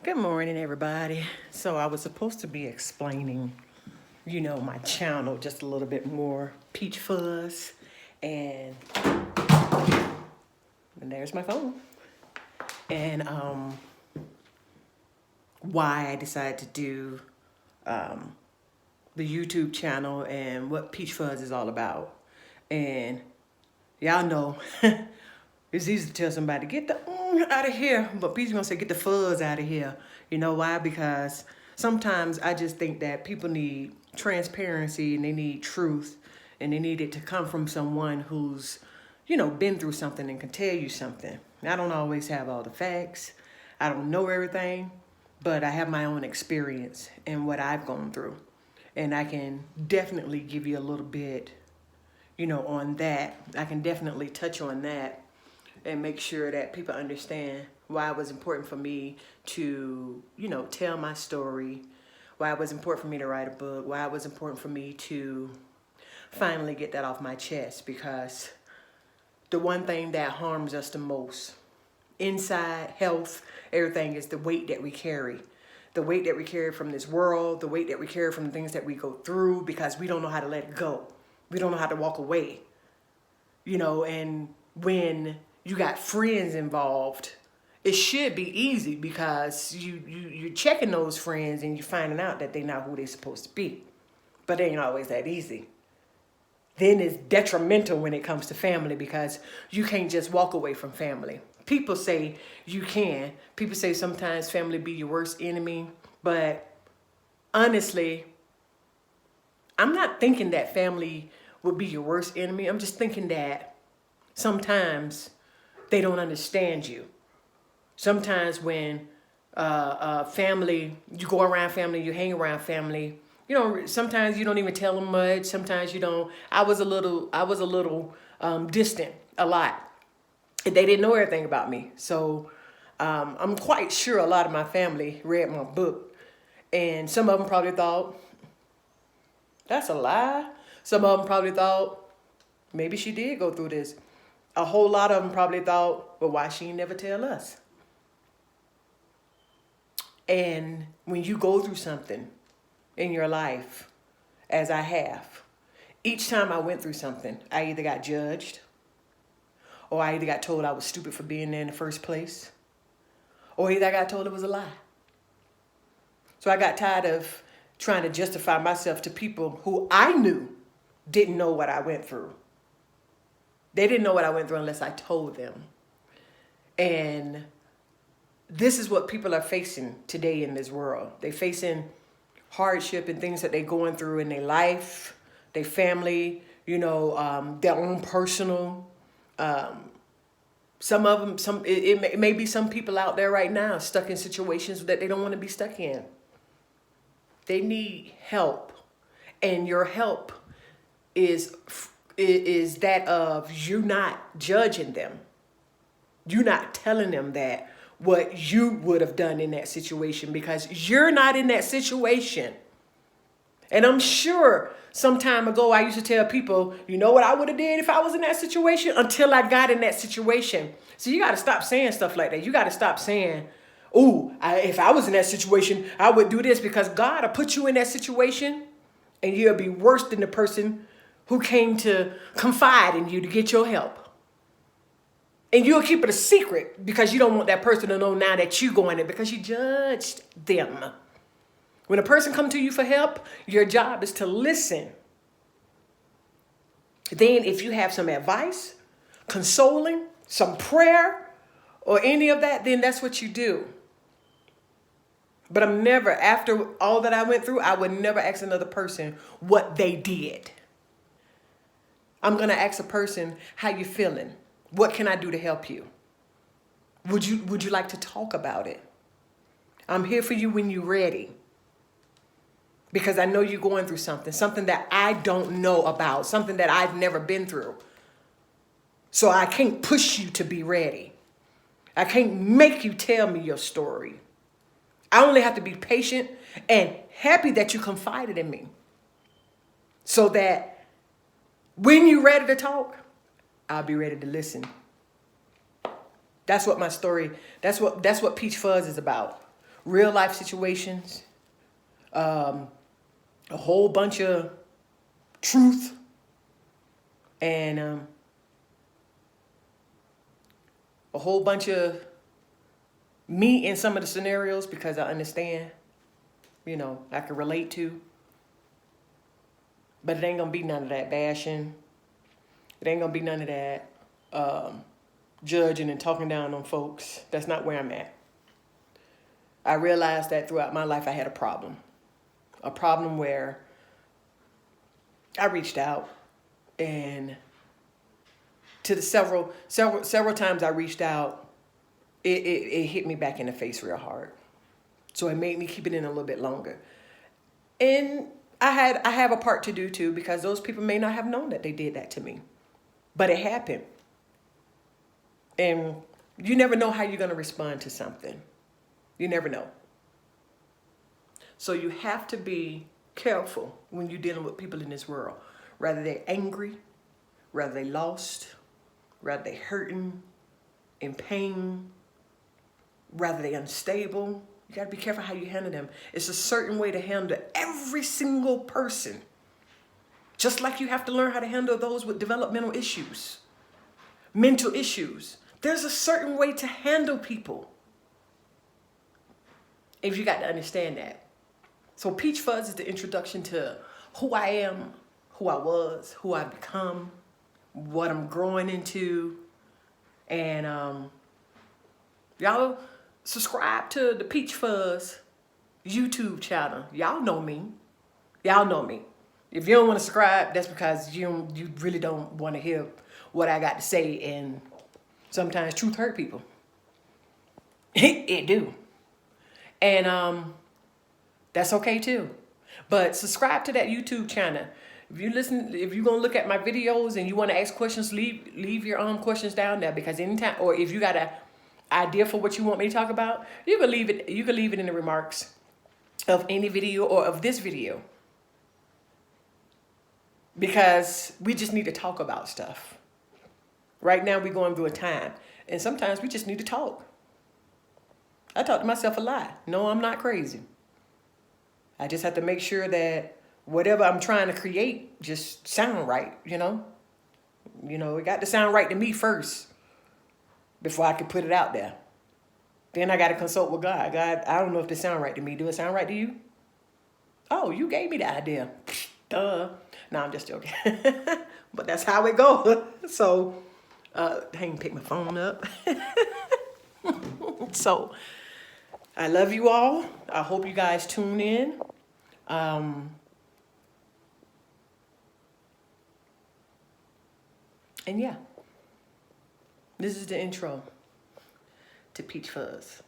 Good morning, everybody. So I was supposed to be explaining, my channel just a little bit more. Peach Fuzz, and there's my phone. And why I decided to do the YouTube channel and what Peach Fuzz is all about. And y'all know it's easy to tell somebody, get the out of here. But Peach gonna say, get the fuzz out of here. You know why? Because sometimes I just think that people need transparency and they need truth. And they need it to come from someone who's, been through something and can tell you something. I don't always have all the facts. I don't know everything. But I have my own experience and what I've gone through. And I can definitely give you a little bit, on that. I can definitely touch on that and make sure that people understand why it was important for me to, tell my story, why it was important for me to write a book, why it was important for me to finally get that off my chest. Because the one thing that harms us the most, inside, health, everything, is the weight that we carry. The weight that we carry from this world, the weight that we carry from the things that we go through, because we don't know how to let it go. We don't know how to walk away. And when you got friends involved, it should be easy, because you're checking those friends and you're finding out that they're not who they're supposed to be. But it ain't always that easy. Then it's detrimental when it comes to family, because you can't just walk away from family. People say you can. People say sometimes family be your worst enemy. But honestly, I'm not thinking that family would be your worst enemy. I'm just thinking that sometimes they don't understand you. Sometimes when family, you go around family, you hang around family, sometimes you don't even tell them much. Sometimes you don't. I was a little distant a lot. They didn't know everything about me. So I'm quite sure a lot of my family read my book. And some of them probably thought, that's a lie. Some of them probably thought, maybe she did go through this. A whole lot of them probably thought, well, why she never tell us? And when you go through something in your life, as I have, each time I went through something, I either got judged, or I either got told I was stupid for being there in the first place, or either I got told it was a lie. So I got tired of trying to justify myself to people who I knew didn't know what I went through. They didn't know what I went through unless I told them. And this is what people are facing today in this world. They're facing hardship and things that they're going through in their life, their family, their own personal. Some of them, it may be some people out there right now stuck in situations that they don't want to be stuck in. They need help, and your help is that of you not judging them. You're not telling them that what you would have done in that situation, because you're not in that situation. And I'm sure some time ago I used to tell people, you know what I would have did if I was in that situation, until I got in that situation. So you got to stop saying stuff like that. You got to stop saying, if I was in that situation, I would do this, because God will put you in that situation and you'll be worse than the person who came to confide in you to get your help. And you'll keep it a secret because you don't want that person to know now that you're going in, because you judged them. When a person comes to you for help, your job is to listen. Then if you have some advice, consoling, some prayer, or any of that, then that's what you do. But I'm never, after all that I went through, I would never ask another person what they did. I'm going to ask a person, how you feeling? What can I do to help you? Would you like to talk about it? I'm here for you when you're ready. Because I know you're going through something that I don't know about, something that I've never been through. So I can't push you to be ready. I can't make you tell me your story. I only have to be patient and happy that you confided in me, so that when you're ready to talk, I'll be ready to listen. That's what my story, that's what Peach Fuzz is about. real life situations, a whole bunch of truth, and a whole bunch of me in some of the scenarios because I understand, you know, I can relate to. But it ain't gonna be none of that bashing. It ain't gonna be none of that judging and talking down on folks. That's not where I'm at. I realized that throughout my life I had a problem. A problem where I reached out, and to the several times I reached out, it hit me back in the face real hard. So it made me keep it in a little bit longer. And I have a part to do too, because those people may not have known that they did that to me. But it happened. And you never know how you're going to respond to something. You never know. So you have to be careful when you're dealing with people in this world. Whether they're angry, whether they lost, whether they hurting, in pain, whether they unstable. You got to be careful how you handle them. It's a certain way to handle every single person. Just like you have to learn how to handle those with developmental issues, mental issues. There's a certain way to handle people. If you got to understand that. So Peach Fuzz is the introduction to who I am, who I was, who I've become, what I'm growing into. And y'all subscribe to the Peach Fuzz YouTube channel. Y'all know me. Y'all know me. If you don't want to subscribe, that's because you really don't want to hear what I got to say. And sometimes truth hurt people. It do. And that's okay too. But subscribe to that YouTube channel. If you're gonna look at my videos and you want to ask questions, leave your questions down there, because anytime, or if you got an idea for what you want me to talk about, you can leave it in the remarks of any video or of this video. Because we just need to talk about stuff. Right now we're going through a time, and sometimes we just need to talk. I talk to myself a lot. No, I'm not crazy. I just have to make sure that whatever I'm trying to create just sound right, you know? You know, it got to sound right to me first before I can put it out there. Then I got to consult with God. God, I don't know if this sound right to me. Do it sound right to you? Oh, you gave me the idea. Duh. No, I'm just joking. But that's how it goes. So, hang and pick my phone up. So, I love you all. I hope you guys tune in. And yeah, this is the intro to Peach Fuzz.